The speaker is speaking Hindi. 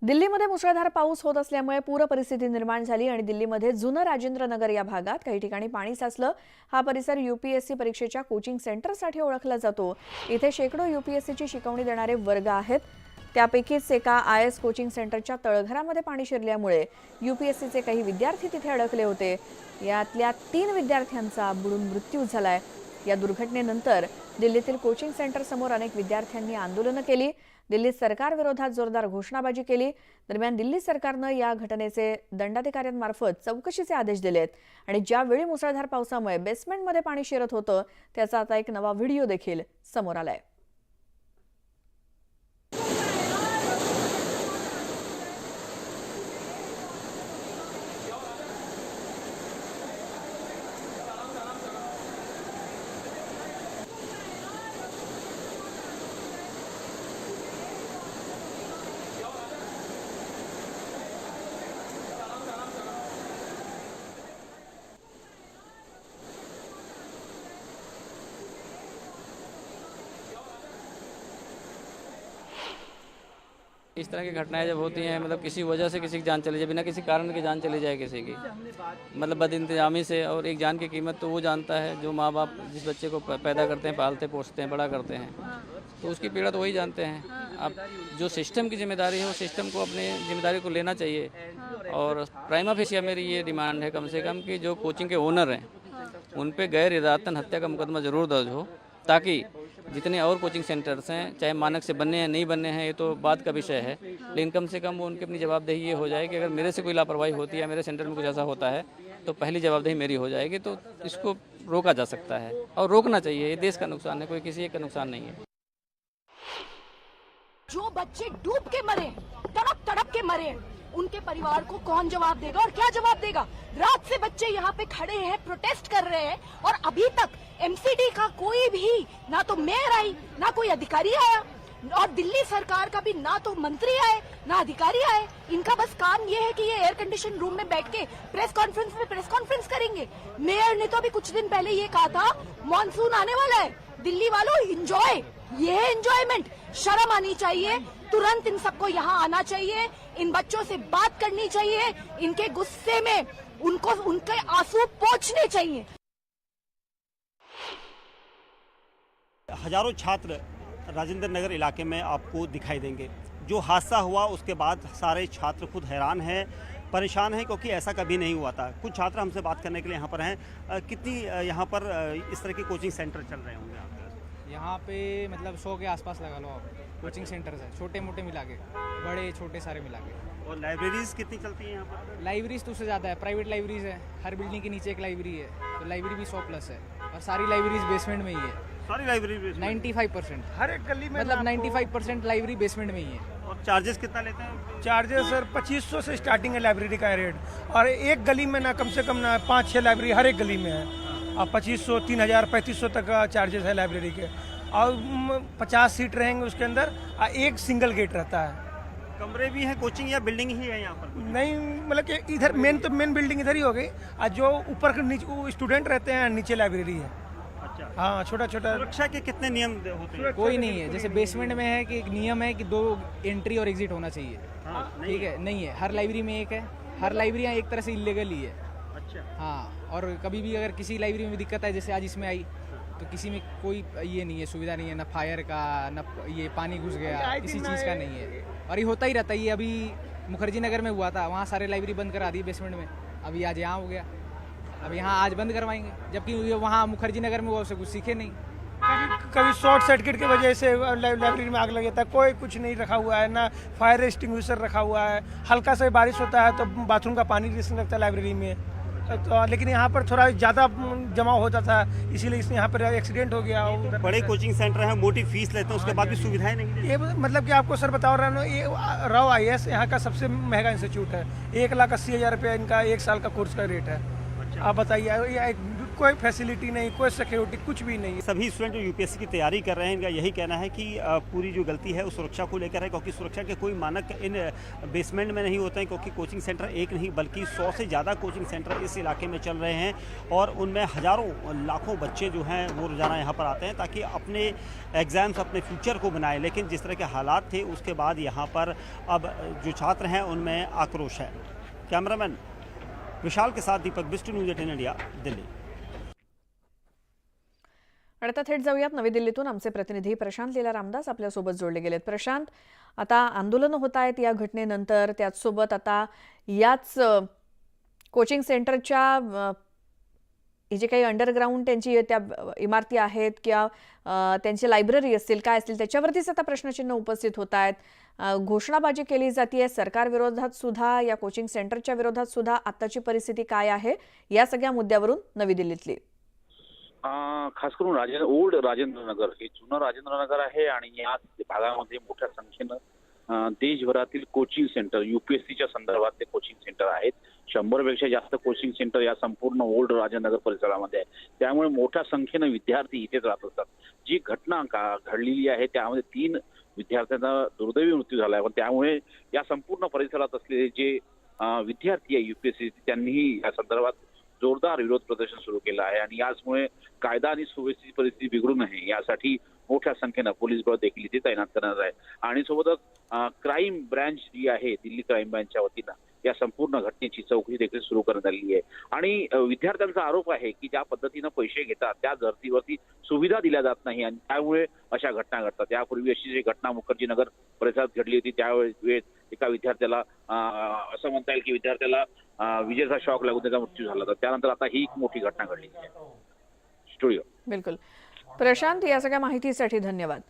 दिल्लीमध्ये मुसळधार पाऊस होत असल्यामुळे पूर परिस्थिती निर्माण झाली आणि दिल्लीमध्ये जुनं राजेंद्र नगर या भागात काही ठिकाणी पाणी साचलं। हा परिसर यूपीएससी परीक्षेच्या कोचिंग सेंटरसाठी ओळखला जातो। इथे शेकडो यूपीएससीची शिकवणी देणारे वर्ग आहेत। त्यापैकीच एका आयएस कोचिंग सेंटरच्या तळघरामध्ये पाणी शिरल्यामुळे यूपीएससीचे काही विद्यार्थी तिथे अडकले होते। यातल्या 3 विद्यार्थ्यांचा बुडून मृत्यू झालाय। या दुर्घटनेनंतर दिल्लीतील कोचिंग सेंटर समोर अनेक विद्यार्थ्यांनी आंदोलन केली। दिल्ली सरकार विरोधात जोरदार घोषणाबाजी केली। दरम्यान दिल्ली सरकारनं या घटनेचे दंडाधिकाऱ्यांमार्फत चौकशीचे आदेश दिलेत आणि ज्यावेळी मुसळधार पावसामुळे बेसमेंटमध्ये पाणी शिरत होतं त्याचा आता एक नवा व्हिडिओ देखील समोर आलाय। इस तरह की घटनाएं जब होती हैं, मतलब किसी वजह से किसी की जान चली जाए, बिना किसी कारण की जान चली जाए किसी की, मतलब बदइंतजामी से, और एक जान की कीमत तो वो जानता है जो माँ बाप जिस बच्चे को पैदा करते हैं, पालते पोसते हैं, बड़ा करते हैं, तो उसकी पीड़ा तो वही जानते हैं। अब जो सिस्टम की जिम्मेदारी है वो सिस्टम को अपनी जिम्मेदारी को लेना चाहिए। और प्राइमा फेसिया मेरी ये डिमांड है कम से कम कि जो कोचिंग के ओनर हैं उन पे गैर इरादतन हत्या का मुकदमा ज़रूर दर्ज हो, ताकि जितने और कोचिंग सेंटर्स हैं, चाहे मानक से बनने हैं नहीं बनने हैं ये तो बात का विषय है, लेकिन कम से कम वो उनकी अपनी जवाबदेही ये हो जाए कि अगर मेरे से कोई लापरवाही होती है, मेरे सेंटर में कुछ ऐसा होता है तो पहली जवाबदेही मेरी हो जाएगी। तो इसको रोका जा सकता है और रोकना चाहिए। ये देश का नुकसान है, कोई किसी एक का नुकसान नहीं है। जो बच्चे डूब के मरे, तड़प तड़प के मरे, उनके परिवार को कौन जवाब देगा और क्या जवाब देगा? रात से बच्चे यहाँ पे खड़े हैं, प्रोटेस्ट कर रहे हैं और अभी तक एमसीडी का कोई भी, ना तो मेयर आई, ना कोई अधिकारी आया, और दिल्ली सरकार का भी ना तो मंत्री आए ना अधिकारी आए। इनका बस काम ये है कि ये एयर कंडीशन रूम में बैठ के प्रेस कॉन्फ्रेंस करेंगे। मेयर ने तो अभी कुछ दिन पहले ये कहा था मॉनसून आने वाला है, दिल्ली वालों एंजॉय। ये है एंजॉयमेंट। शर्म आनी चाहिए। तुरंत इन सबको यहाँ आना चाहिए, इन बच्चों से बात करनी चाहिए, इनके गुस्से में उनको उनके आंसू पोंछने चाहिए। हजारों छात्र राजेंद्र नगर इलाके में आपको दिखाई देंगे। जो हादसा हुआ उसके बाद सारे छात्र खुद हैरान हैं, परेशान हैं, क्योंकि ऐसा कभी नहीं हुआ था। कुछ छात्र हमसे बात करने के लिए यहाँ पर हैं। कितनी यहाँ पर इस तरह के कोचिंग सेंटर चल रहे होंगे यहाँ पे? मतलब 100 के आसपास लगा लो आप। कोचिंग सेंटर्स है, छोटे मोटे मिला के, बड़े छोटे सारे मिला के। और लाइब्रेरीज कितनी चलती हैं यहाँ पर? लाइब्रेरीज तो उससे ज़्यादा है, प्राइवेट लाइब्रेरीज है। हर बिल्डिंग के नीचे एक लाइब्रेरी है, तो लाइब्रेरी भी 100+ है और सारी लाइब्रेरीज बेसमेंट में ही है। सारी लाइब्रेरी 95%, हर एक गली में, मतलब 95% लाइब्रेरी बेसमेंट में ही है। और चार्जेस कितना लेते हैं? चार्जेस सर 2500 से स्टार्टिंग है लाइब्रेरी का रेट, और एक गली में ना कम से कम ना 5-6 लाइब्रेरी हर एक गली में है। अब 2500, 3000, 3500 तक का चार्जेस है लाइब्रेरी के, और 50 सीट रहेंगे उसके अंदर, एक सिंगल गेट रहता है। कमरे भी हैं कोचिंग या बिल्डिंग ही है यहाँ पर? नहीं, मतलब कि इधर मेन बिल्डिंग इधर ही हो गई, और जो ऊपर नीचे स्टूडेंट रहते हैं, नीचे लाइब्रेरी है। अच्छा, हाँ, छोटा छोटा। सुरक्षा के कितने नियम होते हैं? कोई नहीं है। जैसे बेसमेंट में है कि एक नियम है कि 2 एंट्री और एग्जिट होना चाहिए। ठीक है, नहीं है। हर लाइब्रेरी में एक है। हर लाइब्रेरी एक तरह से इलीगल ही है। अच्छा, हाँ, और कभी भी अगर किसी लाइब्रेरी में दिक्कत है, जैसे आज इसमें आई, तो किसी में कोई ये नहीं है, सुविधा नहीं है, ना फायर का, ना ये पानी घुस गया, किसी चीज़ का नहीं है। और ये होता ही रहता है। ये अभी मुखर्जी नगर में हुआ था, वहाँ सारे लाइब्रेरी बंद करा दी बेसमेंट में। अभी आज यहाँ हो गया, अब यहाँ आज बंद करवाएंगे, जबकि वहाँ मुखर्जी नगर में वो उससे कुछ सीखे नहीं। कभी शॉर्ट सर्किट की वजह से लाइब्रेरी में आग लग जाता है, कोई कुछ नहीं रखा हुआ है, ना फायर एक्सटिंग्विशर रखा हुआ है। हल्का सा बारिश होता है तो बाथरूम का पानी रिसने लगता है लाइब्रेरी में, तो लेकिन यहाँ पर थोड़ा ज़्यादा जमा हो जाता है, इसीलिए इसमें यहाँ पर एक्सीडेंट हो गया। बड़े कोचिंग सेंटर हैं, मोटी फीस लेते हैं, उसके बाद भी सुविधाएं नहीं। ये मतलब कि आपको सर बता रहा हूँ, ये राव आईएएस यहाँ का सबसे महंगा इंस्टीट्यूट है। 1,80,000 रुपये इनका 1 साल का कोर्स का रेट है। आप बताइए, कोई फैसिलिटी नहीं, कोई सिक्योरिटी, कुछ भी नहीं। सभी स्टूडेंट जो यूपीएससी की तैयारी कर रहे हैं इनका यही कहना है कि पूरी जो गलती है वो सुरक्षा को लेकर है, क्योंकि सुरक्षा के कोई मानक इन बेसमेंट में नहीं होते हैं, क्योंकि कोचिंग सेंटर एक नहीं बल्कि 100 से ज़्यादा कोचिंग सेंटर इस इलाके में चल रहे हैं और उनमें हज़ारों लाखों बच्चे जो हैं वो रोज़ाना यहाँ पर आते हैं ताकि अपने एग्ज़ाम्स अपने फ्यूचर को बनाएं। लेकिन जिस तरह के हालात थे उसके बाद यहाँ पर अब जो छात्र हैं उनमें आक्रोश है। कैमरामैन विशाल के साथ दीपक बिस्ट, न्यूज 18 इंडिया, दिल्ली। आणि आता थेट जाऊयात नवी दिल्लीतून आमचे प्रतिनिधी प्रशांत लीला रामदास आपल्यासोबत जोडले गेलेत. प्रशांत, आता आंदोलनं होत आहेत या घटनेनंतर, त्याचसोबत आता याच कोचिंग सेंटरच्या हे जे काही अंडरग्राऊंड त्यांची त्या इमारती आहेत किंवा त्यांची लायब्ररी असतील काय असतील त्याच्यावरतीच आता प्रश्नचिन्ह उपस्थित होत आहेत. घोषणाबाजी केली जाते सरकार विरोधात सुद्धा, या कोचिंग सेंटरच्या विरोधात सुद्धा. आताची परिस्थिती काय आहे या सगळ्या मुद्द्यावरून नवी दिल्लीतली? खास करून ओल्ड राजेंद्र नगर हे जुनं राजेंद्र नगर आहे आणि या भागामध्ये मोठ्या संख्येनं देशभरातील कोचिंग सेंटर, यूपीएससीच्या संदर्भातले कोचिंग सेंटर आहेत. 100 पेक्षा जास्त कोचिंग सेंटर या संपूर्ण ओल्ड राजेंद्र नगर परिसरामध्ये आहे. त्यामुळे मोठ्या संख्येनं विद्यार्थी इथेच राहत असतात. जी घटना घडलेली आहे त्यामध्ये 3 विद्यार्थ्यांचा दुर्दैवी मृत्यू झाला आहे. पण त्यामुळे या संपूर्ण परिसरात असलेले जे विद्यार्थी आहे यूपीएससी त्यांनीही या संदर्भात जोरदार विरोध प्रदर्शन सुरू केलं आहे आणि याचमुळे कायदा आणि सुव्यवस्थेची परिस्थिती बिघडू नये यासाठी मोठ्या संख्येनं पोलीस बळ देखील इथे तैनात करण्यात आहे. आणि सोबतच क्राईम ब्रँच जी आहे दिल्ली क्राईम ब्रँचच्या वतीनं या संपूर्ण घटनेची चौकशी देखील सुरू करण्यात आली आहे. आणि विद्यार्थ्यांचा आरोप आहे की ज्या पद्धतीनं पैसे घेतात त्या धर्तीवरती सुविधा दिल्या जात नाही आणि त्यामुळे अशा घटना घडतात. यापूर्वी अशी जी घटना मुखर्जी नगर परिसरात घडली होती त्यावेळेस एका विद्यार्थ्याला असं म्हणता येईल की विद्यार्थ्याला विजेचा शॉक लागून त्याचा मृत्यू झाला होता. त्यानंतर आता ही एक मोठी घटना घडली आहे. स्टुडिओ. बिलकुल प्रशांत, या सगळ्या माहितीसाठी धन्यवाद.